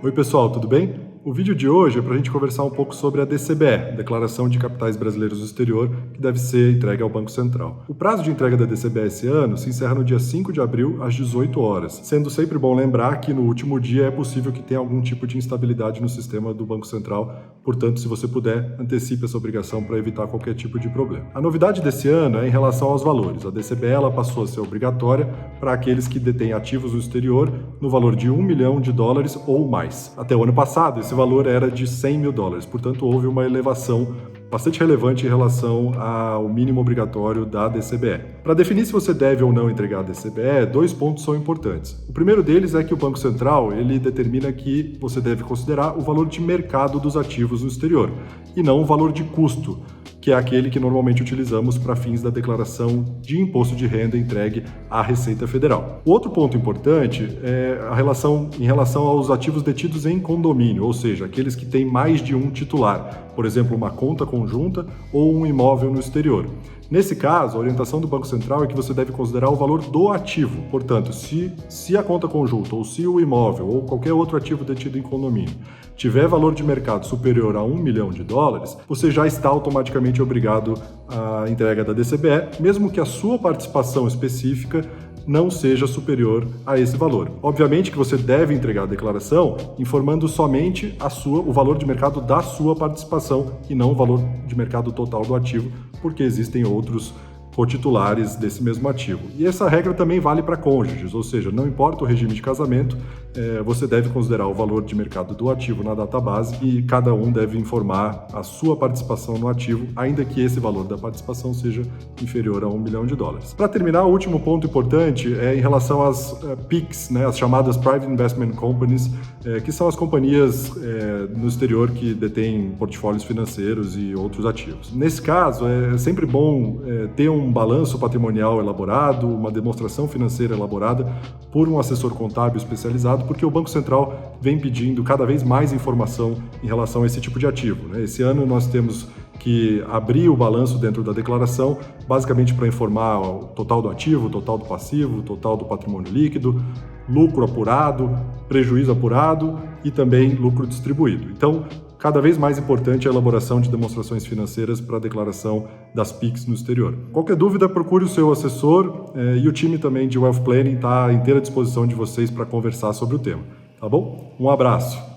Oi pessoal, tudo bem? O vídeo de hoje é para a gente conversar um pouco sobre a DCBE, Declaração de Capitais Brasileiros no Exterior, que deve ser entregue ao Banco Central. O prazo de entrega da DCBE esse ano se encerra no dia 5 de abril, às 18 horas, sendo sempre bom lembrar que no último dia é possível que tenha algum tipo de instabilidade no sistema do Banco Central, portanto, se você puder, antecipe essa obrigação para evitar qualquer tipo de problema. A novidade desse ano é em relação aos valores. A DCBE ela passou a ser obrigatória para aqueles que detêm ativos no exterior no valor de $1 milhão ou mais. Até o ano passado, esse valor era de $100 mil, portanto houve uma elevação bastante relevante em relação ao mínimo obrigatório da DCBE. Para definir se você deve ou não entregar a DCBE, dois pontos são importantes. O primeiro deles é que o Banco Central ele determina que você deve considerar o valor de mercado dos ativos no exterior e não o valor de custo, que é aquele que normalmente utilizamos para fins da declaração de imposto de renda entregue à Receita Federal. O outro ponto importante é em relação aos ativos detidos em condomínio, ou seja, aqueles que têm mais de um titular, por exemplo, uma conta conjunta ou um imóvel no exterior. Nesse caso, a orientação do Banco Central é que você deve considerar o valor do ativo. Portanto, se a conta conjunta ou se o imóvel ou qualquer outro ativo detido em condomínio tiver valor de mercado superior a $1 milhão, você já está automaticamente obrigado à entrega da DCBE, mesmo que a sua participação específica não seja superior a esse valor. Obviamente que você deve entregar a declaração informando somente o valor de mercado da sua participação e não o valor de mercado total do ativo, porque existem outros cotitulares desse mesmo ativo. E essa regra também vale para cônjuges, ou seja, não importa o regime de casamento, você deve considerar o valor de mercado do ativo na database e cada um deve informar a sua participação no ativo, ainda que esse valor da participação seja inferior a $1 milhão. Para terminar, o último ponto importante é em relação às PICs, as chamadas Private Investment Companies, que são as companhias no exterior que detêm portfólios financeiros e outros ativos. Nesse caso, é sempre bom ter um balanço patrimonial elaborado, uma demonstração financeira elaborada por um assessor contábil especializado, porque o Banco Central vem pedindo cada vez mais informação em relação a esse tipo de ativo. Esse ano nós temos que abrir o balanço dentro da declaração, basicamente para informar o total do ativo, o total do passivo, o total do patrimônio líquido, lucro apurado, prejuízo apurado e também lucro distribuído. Então, cada vez mais importante a elaboração de demonstrações financeiras para a declaração das PICs no exterior. Qualquer dúvida, procure o seu assessor e o time também de Wealth Planning está à inteira disposição de vocês para conversar sobre o tema. Tá bom? Um abraço!